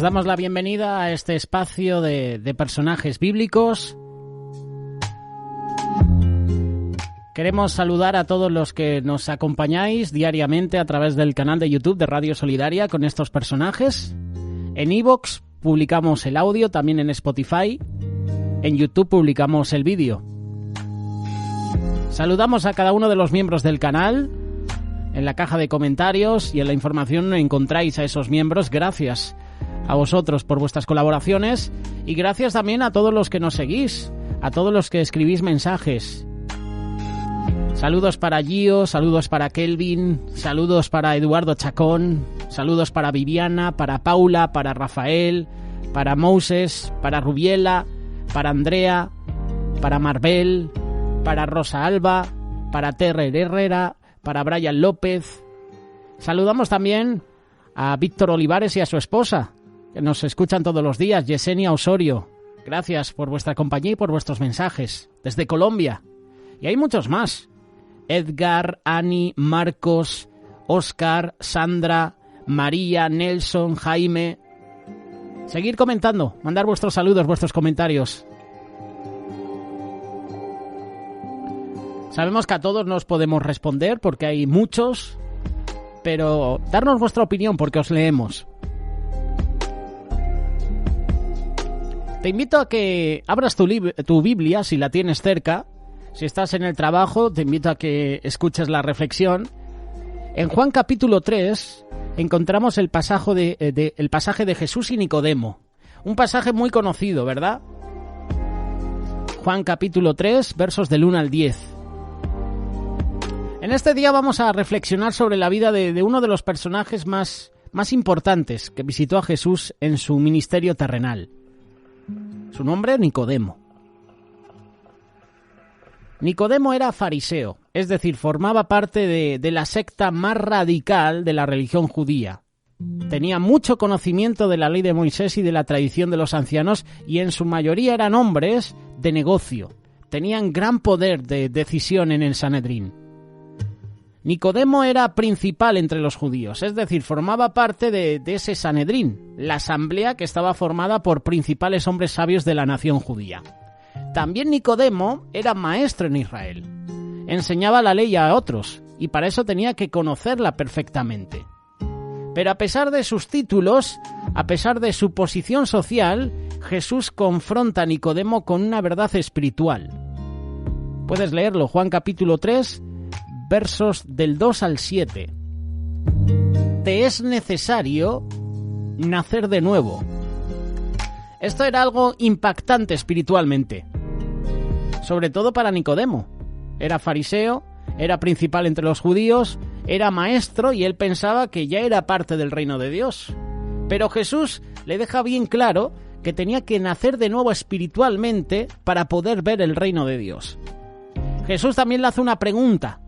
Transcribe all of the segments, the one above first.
damos la bienvenida a este espacio de personajes bíblicos. Queremos saludar a todos los que nos acompañáis diariamente a través del canal de YouTube de Radio Solidaria con estos personajes. En iVoox publicamos el audio, también en Spotify. En YouTube publicamos el vídeo. Saludamos a cada uno de los miembros del canal. En la caja de comentarios y en la información encontráis a esos miembros. Gracias a vosotros por vuestras colaboraciones y gracias también a todos los que nos seguís, a todos los que escribís mensajes. Saludos para Gio, saludos para Kelvin, saludos para Eduardo Chacón, saludos para Viviana, para Paula, para Rafael, para Moses, para Rubiela, para Andrea, para Marbel, para Rosa Alba, para Terrer Herrera, para Brian López. Saludamos también a Víctor Olivares y a su esposa, que nos escuchan todos los días, Yesenia Osorio. Gracias por vuestra compañía y por vuestros mensajes, desde Colombia. Y hay muchos más. Edgar, Ani, Marcos, Oscar, Sandra, María, Nelson, Jaime. Seguid comentando, mandar vuestros saludos, vuestros comentarios. Sabemos que a todos no os podemos responder porque hay muchos, pero darnos vuestra opinión porque os leemos. Te invito a que abras tu Biblia si la tienes cerca. Si estás en el trabajo, te invito a que escuches la reflexión. En Juan capítulo 3 encontramos el pasaje de Jesús y Nicodemo. Un pasaje muy conocido, ¿verdad? Juan capítulo 3, versos del 1 al 10. En este día vamos a reflexionar sobre la vida de uno de los personajes más importantes que visitó a Jesús en su ministerio terrenal. Su nombre, Nicodemo. Nicodemo era fariseo, es decir, formaba parte de la secta más radical de la religión judía. Tenía mucho conocimiento de la ley de Moisés y de la tradición de los ancianos y en su mayoría eran hombres de negocio. Tenían gran poder de decisión en el Sanedrín. Nicodemo era principal entre los judíos, es decir, formaba parte de ese Sanedrín, la asamblea que estaba formada por principales hombres sabios de la nación judía. También Nicodemo era maestro en Israel. Enseñaba la ley a otros y para eso tenía que conocerla perfectamente. Pero a pesar de sus títulos, a pesar de su posición social, Jesús confronta a Nicodemo con una verdad espiritual. Puedes leerlo, Juan capítulo 3, versos del 2 al 7. Te es necesario nacer de nuevo. Esto era algo impactante espiritualmente, sobre todo para Nicodemo. Era fariseo, era principal entre los judíos, era maestro y él pensaba que ya era parte del reino de Dios. Pero Jesús le deja bien claro que tenía que nacer de nuevo espiritualmente para poder ver el reino de Dios. Jesús también le hace una pregunta.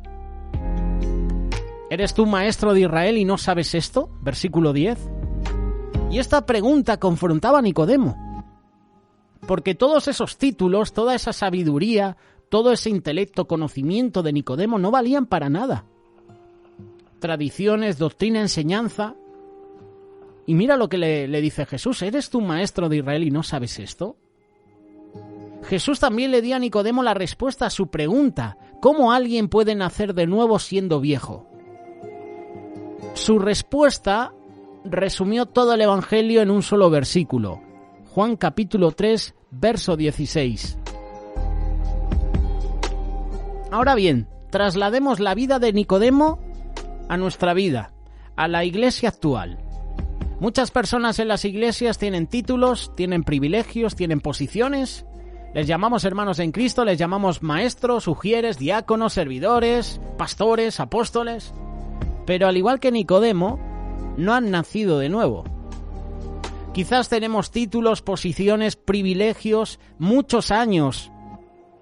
¿Eres tú maestro de Israel y no sabes esto? Versículo 10. Y esta pregunta confrontaba a Nicodemo. Porque todos esos títulos, toda esa sabiduría, todo ese intelecto, conocimiento de Nicodemo no valían para nada. Tradiciones, doctrina, enseñanza. Y mira lo que le dice Jesús. ¿Eres tú maestro de Israel y no sabes esto? Jesús también le dio a Nicodemo la respuesta a su pregunta. ¿Cómo alguien puede nacer de nuevo siendo viejo? Su respuesta resumió todo el Evangelio en un solo versículo. Juan capítulo 3, verso 16. Ahora bien, traslademos la vida de Nicodemo a nuestra vida, a la iglesia actual. Muchas personas en las iglesias tienen títulos, tienen privilegios, tienen posiciones. Les llamamos hermanos en Cristo, les llamamos maestros, ujieres, diáconos, servidores, pastores, apóstoles. Pero al igual que Nicodemo, no han nacido de nuevo. Quizás tenemos títulos, posiciones, privilegios, muchos años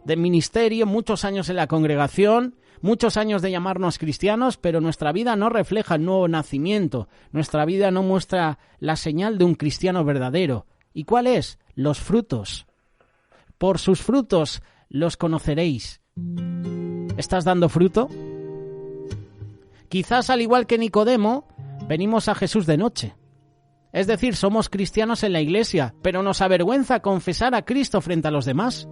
de ministerio, muchos años en la congregación, muchos años de llamarnos cristianos, pero nuestra vida no refleja el nuevo nacimiento. Nuestra vida no muestra la señal de un cristiano verdadero. ¿Y cuál es? Los frutos. Por sus frutos los conoceréis. ¿Estás dando fruto? Quizás al igual que Nicodemo, venimos a Jesús de noche. Es decir, somos cristianos en la iglesia, pero nos avergüenza confesar a Cristo frente a los demás,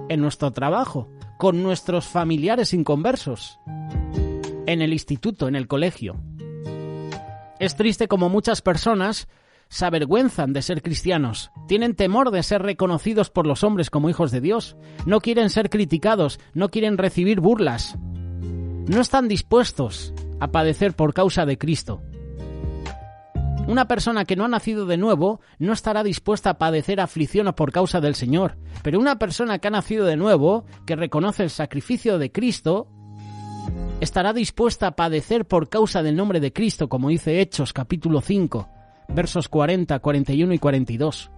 en nuestro trabajo, con nuestros familiares inconversos, en el instituto, en el colegio. Es triste como muchas personas se avergüenzan de ser cristianos, tienen temor de ser reconocidos por los hombres como hijos de Dios, no quieren ser criticados, no quieren recibir burlas, no están dispuestos a padecer por causa de Cristo. Una persona que no ha nacido de nuevo no estará dispuesta a padecer aflicción por causa del Señor, pero una persona que ha nacido de nuevo, que reconoce el sacrificio de Cristo, estará dispuesta a padecer por causa del nombre de Cristo, como dice Hechos capítulo 5, versos 40, 41 y 42.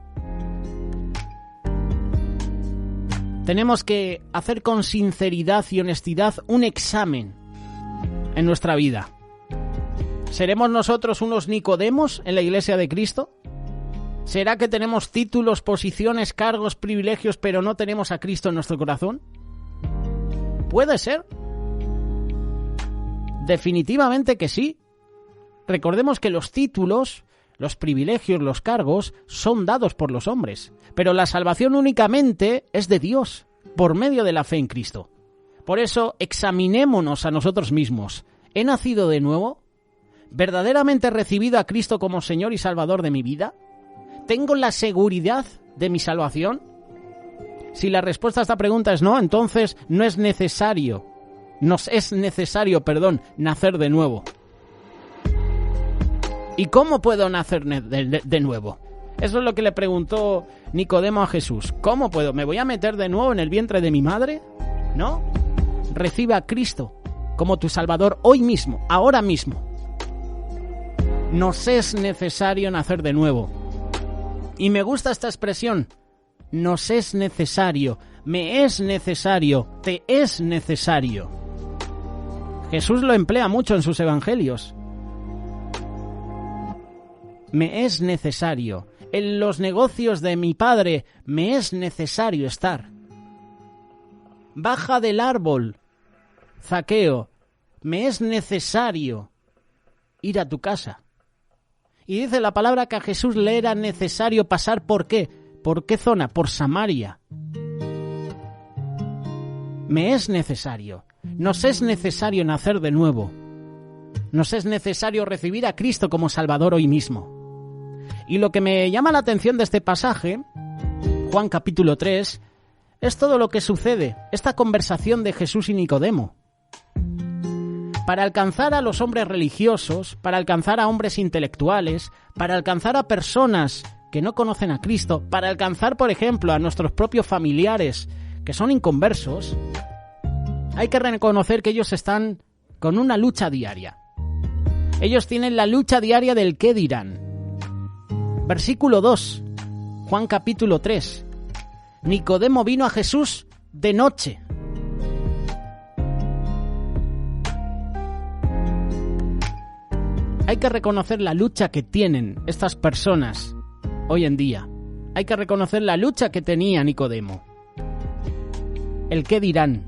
Tenemos que hacer con sinceridad y honestidad un examen en nuestra vida. ¿Seremos nosotros unos Nicodemos en la Iglesia de Cristo? ¿Será que tenemos títulos, posiciones, cargos, privilegios, pero no tenemos a Cristo en nuestro corazón? ¿Puede ser? Definitivamente que sí. Recordemos que los títulos, los privilegios, los cargos son dados por los hombres, pero la salvación únicamente es de Dios, por medio de la fe en Cristo. Por eso, examinémonos a nosotros mismos. ¿He nacido de nuevo? ¿Verdaderamente he recibido a Cristo como Señor y Salvador de mi vida? ¿Tengo la seguridad de mi salvación? Si la respuesta a esta pregunta es no, entonces nos es necesario, nacer de nuevo. ¿Y cómo puedo nacer de nuevo? Eso es lo que le preguntó Nicodemo a Jesús. ¿Cómo puedo? ¿Me voy a meter de nuevo en el vientre de mi madre? ¿No? Recibe a Cristo como tu Salvador hoy mismo, ahora mismo. Nos es necesario nacer de nuevo. Y me gusta esta expresión. Nos es necesario, me es necesario, te es necesario. Jesús lo emplea mucho en sus evangelios. Me es necesario. En los negocios de mi Padre me es necesario estar. Baja del árbol, Zaqueo, me es necesario ir a tu casa. Y dice la palabra que a Jesús le era necesario pasar ¿por qué? ¿Por qué zona? Por Samaria. Me es necesario. Nos es necesario nacer de nuevo. Nos es necesario recibir a Cristo como Salvador hoy mismo. Y lo que me llama la atención de este pasaje, Juan capítulo 3, es todo lo que sucede, esta conversación de Jesús y Nicodemo. Para alcanzar a los hombres religiosos, para alcanzar a hombres intelectuales, para alcanzar a personas que no conocen a Cristo, para alcanzar, por ejemplo, a nuestros propios familiares que son inconversos, hay que reconocer que ellos están con una lucha diaria. Ellos tienen la lucha diaria del qué dirán. Versículo 2, Juan capítulo 3. Nicodemo vino a Jesús de noche. Hay que reconocer la lucha que tienen estas personas hoy en día. Hay que reconocer la lucha que tenía Nicodemo. El qué dirán.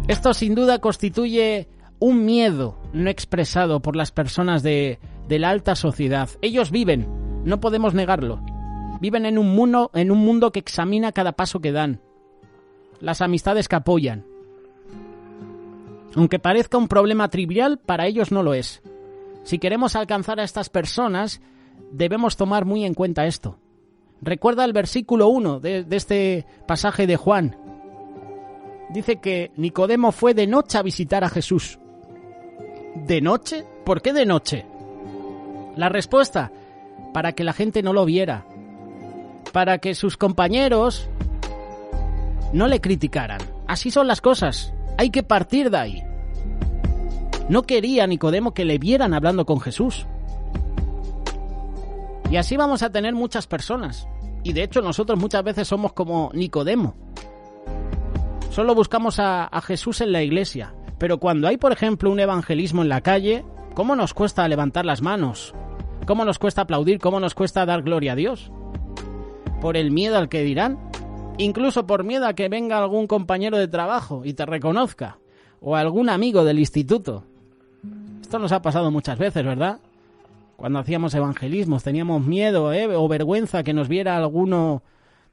Esto sin duda constituye un miedo no expresado por las personas de la alta sociedad. Ellos viven, no podemos negarlo. Viven en un mundo que examina cada paso que dan. Las amistades que apoyan. Aunque parezca un problema trivial, para ellos no lo es. Si queremos alcanzar a estas personas, debemos tomar muy en cuenta esto. Recuerda el versículo 1 de este pasaje de Juan. Dice que Nicodemo fue de noche a visitar a Jesús. ¿De noche? ¿Por qué de noche? La respuesta, para que la gente no lo viera. Para que sus compañeros no le criticaran. Así son las cosas. Hay que partir de ahí. No quería Nicodemo que le vieran hablando con Jesús. Y así vamos a tener muchas personas. Y de hecho nosotros muchas veces somos como Nicodemo. Solo buscamos a Jesús en la iglesia. Pero cuando hay, por ejemplo, un evangelismo en la calle, ¿cómo nos cuesta levantar las manos? ¿Cómo nos cuesta aplaudir? ¿Cómo nos cuesta dar gloria a Dios? ¿Por el miedo al que dirán? Incluso por miedo a que venga algún compañero de trabajo y te reconozca. O algún amigo del instituto. Esto nos ha pasado muchas veces, ¿verdad? Cuando hacíamos evangelismos teníamos miedo o vergüenza que nos viera alguno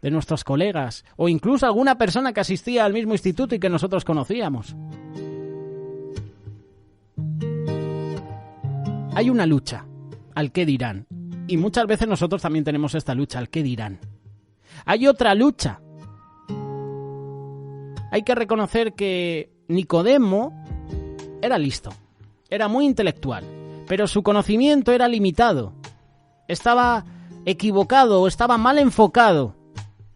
de nuestros colegas o incluso alguna persona que asistía al mismo instituto y que nosotros conocíamos. Hay una lucha, al qué dirán. Y muchas veces nosotros también tenemos esta lucha, al qué dirán. Hay otra lucha. Hay que reconocer que Nicodemo era listo, era muy intelectual, pero su conocimiento era limitado. Estaba equivocado o estaba mal enfocado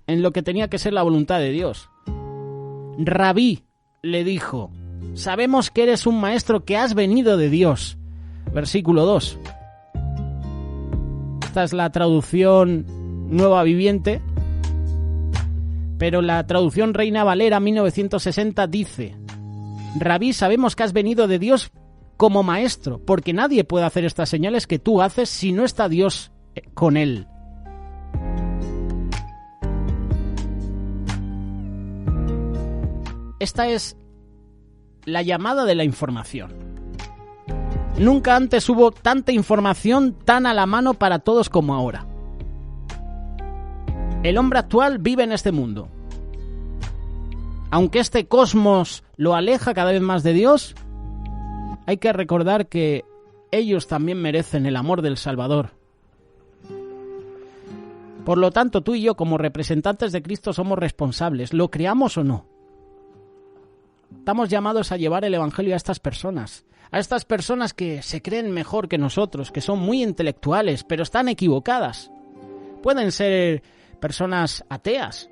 en lo que tenía que ser la voluntad de Dios. Rabí le dijo, sabemos que eres un maestro que has venido de Dios. Versículo 2. Esta es la traducción Nueva Viviente, pero la traducción Reina Valera 1960 dice, Rabí, sabemos que has venido de Dios como maestro, porque nadie puede hacer estas señales que tú haces si no está Dios con él. Esta es la llamada de la información. Nunca antes hubo tanta información tan a la mano para todos como ahora. El hombre actual vive en este mundo. Aunque este cosmos lo aleja cada vez más de Dios, hay que recordar que ellos también merecen el amor del Salvador. Por lo tanto, tú y yo, como representantes de Cristo, somos responsables, lo creamos o no. Estamos llamados a llevar el Evangelio a estas personas que se creen mejor que nosotros, que son muy intelectuales, pero están equivocadas. Pueden ser personas ateas,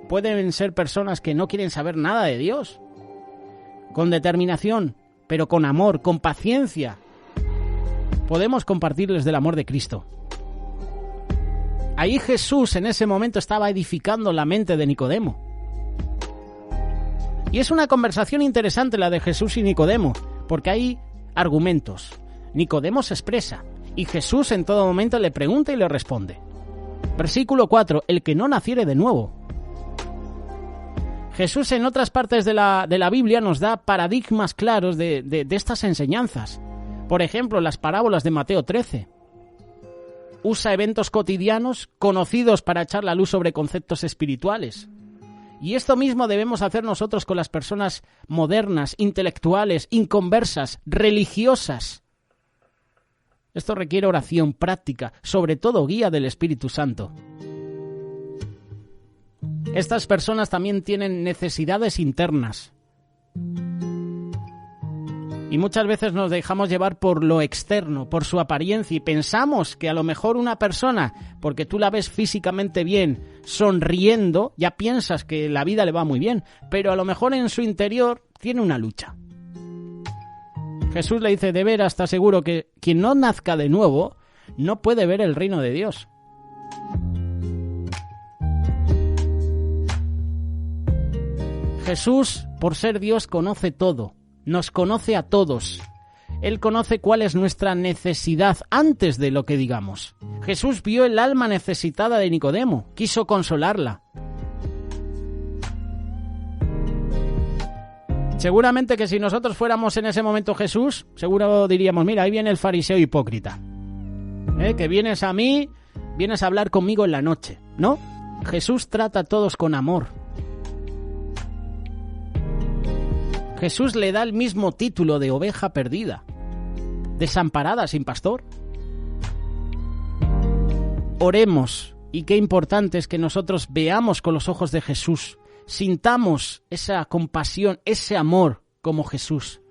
pueden ser personas que no quieren saber nada de Dios. Con determinación, pero con amor, con paciencia, podemos compartirles del amor de Cristo. Ahí Jesús en ese momento estaba edificando la mente de Nicodemo. Y es una conversación interesante la de Jesús y Nicodemo, porque hay argumentos. Nicodemo se expresa y Jesús en todo momento le pregunta y le responde. Versículo 4, el que no naciere de nuevo. Jesús en otras partes de la Biblia nos da paradigmas claros de estas enseñanzas. Por ejemplo, las parábolas de Mateo 13. Usa eventos cotidianos conocidos para echar la luz sobre conceptos espirituales. Y esto mismo debemos hacer nosotros con las personas modernas, intelectuales, inconversas, religiosas. Esto requiere oración práctica, sobre todo guía del Espíritu Santo. Estas personas también tienen necesidades internas. Y muchas veces nos dejamos llevar por lo externo, por su apariencia, y pensamos que a lo mejor una persona, porque tú la ves físicamente bien, sonriendo, ya piensas que la vida le va muy bien, pero a lo mejor en su interior tiene una lucha. Jesús le dice, de veras, ¿estás seguro que quien no nazca de nuevo no puede ver el reino de Dios? Jesús, por ser Dios, conoce todo. Nos conoce a todos. Él conoce cuál es nuestra necesidad antes de lo que digamos. Jesús vio el alma necesitada de Nicodemo, quiso consolarla. Seguramente que si nosotros fuéramos en ese momento Jesús, seguro diríamos, mira, ahí viene el fariseo hipócrita. Que vienes a mí, vienes a hablar conmigo en la noche. No, Jesús trata a todos con amor. Jesús le da el mismo título de oveja perdida, desamparada, sin pastor. Oremos, y qué importante es que nosotros veamos con los ojos de Jesús, sintamos esa compasión, ese amor como Jesús.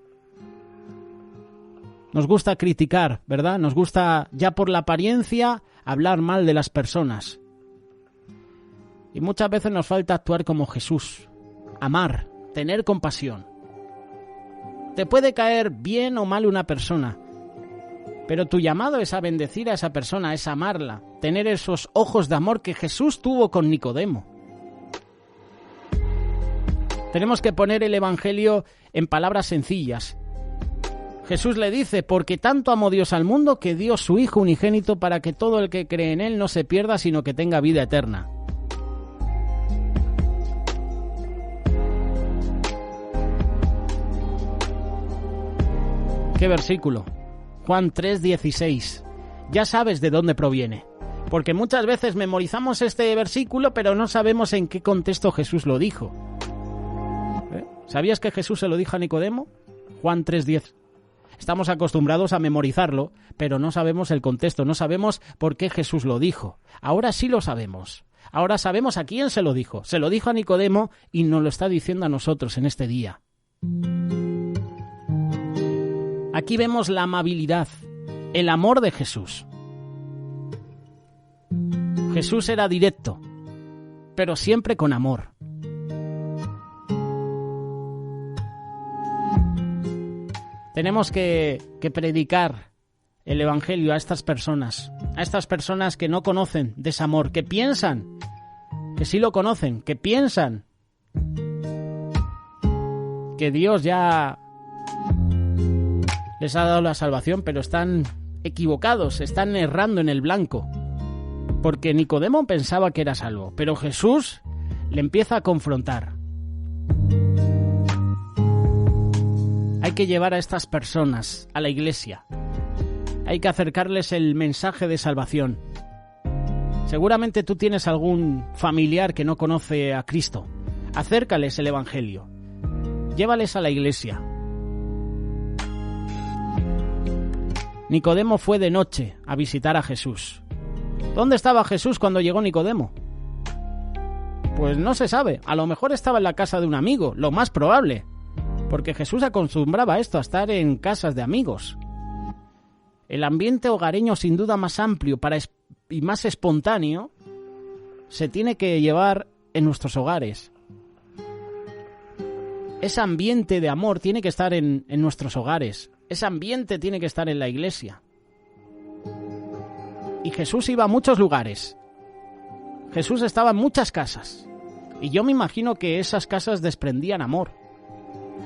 Nos gusta criticar, ¿verdad? Nos gusta, ya por la apariencia, hablar mal de las personas. Y muchas veces nos falta actuar como Jesús, amar, tener compasión. Te puede caer bien o mal una persona, pero tu llamado es a bendecir a esa persona, es amarla, tener esos ojos de amor que Jesús tuvo con Nicodemo. Tenemos que poner el Evangelio en palabras sencillas. Jesús le dice, porque tanto amó Dios al mundo que dio su Hijo unigénito para que todo el que cree en Él no se pierda, sino que tenga vida eterna. ¿Qué versículo? Juan 3:16. Ya sabes de dónde proviene. Porque muchas veces memorizamos este versículo, pero no sabemos en qué contexto Jesús lo dijo. ¿Sabías que Jesús se lo dijo a Nicodemo? Juan 3:10. Estamos acostumbrados a memorizarlo, pero no sabemos el contexto, no sabemos por qué Jesús lo dijo. Ahora sí lo sabemos. Ahora sabemos a quién se lo dijo. Se lo dijo a Nicodemo y nos lo está diciendo a nosotros en este día. Aquí vemos la amabilidad, el amor de Jesús. Jesús era directo, pero siempre con amor. Tenemos que predicar el Evangelio a estas personas que no conocen de ese amor, que piensan que sí lo conocen, que piensan que Dios ya les ha dado la salvación, pero están equivocados, están errando en el blanco. Porque Nicodemo pensaba que era salvo, pero Jesús le empieza a confrontar. Hay que llevar a estas personas a la iglesia. Hay que acercarles el mensaje de salvación. Seguramente tú tienes algún familiar que no conoce a Cristo. Acércales el Evangelio. Llévales a la iglesia. Nicodemo fue de noche a visitar a Jesús. ¿Dónde estaba Jesús cuando llegó Nicodemo? Pues no se sabe. A lo mejor estaba en la casa de un amigo, lo más probable. Porque Jesús acostumbraba a esto, a estar en casas de amigos. El ambiente hogareño, sin duda más amplio y más espontáneo, se tiene que llevar en nuestros hogares. Ese ambiente de amor tiene que estar en nuestros hogares. Ese ambiente tiene que estar en la iglesia. Y Jesús iba a muchos lugares. Jesús estaba en muchas casas. Y yo me imagino que esas casas desprendían amor.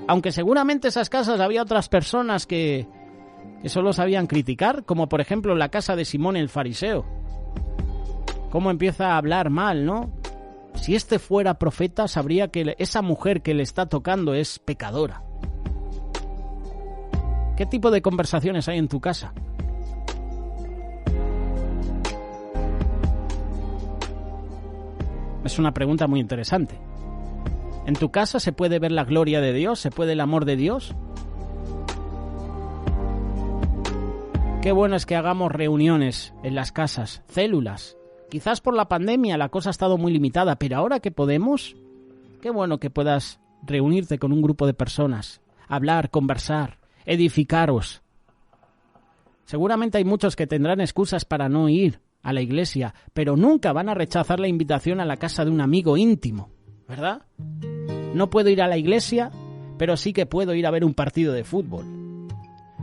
Aunque seguramente esas casas había otras personas que solo sabían criticar, como por ejemplo la casa de Simón el fariseo. Cómo empieza a hablar mal, ¿no? Si este fuera profeta, sabría que esa mujer que le está tocando es pecadora. ¿Qué tipo de conversaciones hay en tu casa? Es una pregunta muy interesante. ¿En tu casa se puede ver la gloria de Dios? ¿Se puede el amor de Dios? Qué bueno es que hagamos reuniones en las casas, células. Quizás por la pandemia la cosa ha estado muy limitada, pero ahora que podemos, qué bueno que puedas reunirte con un grupo de personas, hablar, conversar, edificaros. Seguramente hay muchos que tendrán excusas para no ir a la iglesia, pero nunca van a rechazar la invitación a la casa de un amigo íntimo, ¿verdad? No puedo ir a la iglesia, pero sí que puedo ir a ver un partido de fútbol.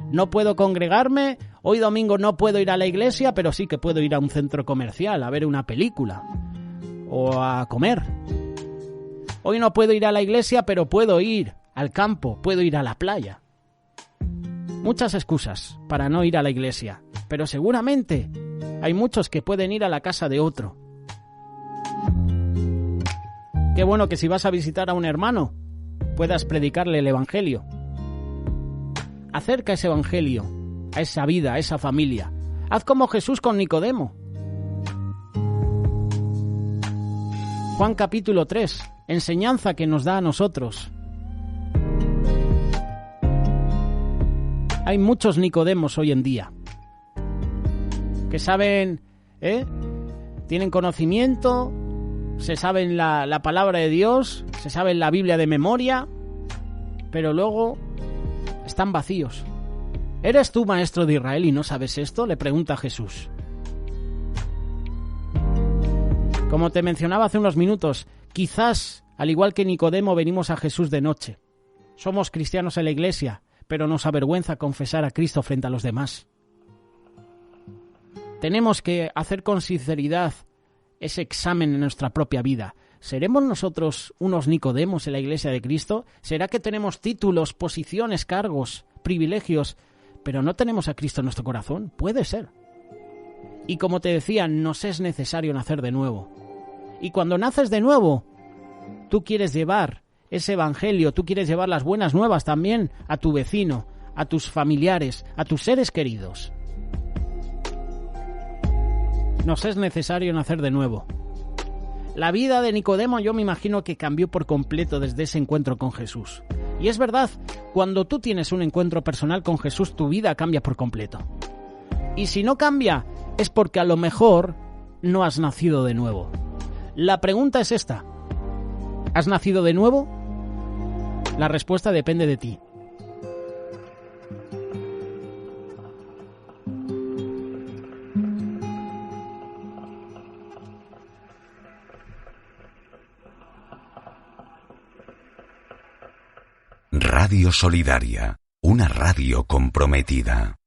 No puedo congregarme, hoy domingo no puedo ir a la iglesia, pero sí que puedo ir a un centro comercial a ver una película o a comer. Hoy no puedo ir a la iglesia, pero puedo ir al campo, puedo ir a la playa. Muchas excusas para no ir a la iglesia, pero seguramente hay muchos que pueden ir a la casa de otro. Qué bueno que si vas a visitar a un hermano, puedas predicarle el Evangelio. Acerca ese Evangelio a esa vida, a esa familia. Haz como Jesús con Nicodemo. Juan capítulo 3, enseñanza que nos da a nosotros. Hay muchos Nicodemos hoy en día que saben, tienen conocimiento, se saben la palabra de Dios, se saben la Biblia de memoria, pero luego están vacíos. ¿Eres tú maestro de Israel y no sabes esto?, le pregunta Jesús. Como te mencionaba hace unos minutos, quizás, al igual que Nicodemo, venimos a Jesús de noche. Somos cristianos en la iglesia, pero nos avergüenza confesar a Cristo frente a los demás. Tenemos que hacer con sinceridad ese examen en nuestra propia vida. ¿Seremos nosotros unos Nicodemos en la iglesia de Cristo? ¿Será que tenemos títulos, posiciones, cargos, privilegios, pero no tenemos a Cristo en nuestro corazón? Puede ser. Y como te decía, nos es necesario nacer de nuevo. Y cuando naces de nuevo, tú quieres llevar ese evangelio, tú quieres llevar las buenas nuevas también a tu vecino, a tus familiares, a tus seres queridos. Nos es necesario nacer de nuevo. La vida de Nicodemo yo me imagino que cambió por completo desde ese encuentro con Jesús. Y es verdad, cuando tú tienes un encuentro personal con Jesús, tu vida cambia por completo. Y si no cambia, es porque a lo mejor no has nacido de nuevo. La pregunta es esta: ¿has nacido de nuevo? La respuesta depende de ti. Radio Solidaria, una radio comprometida.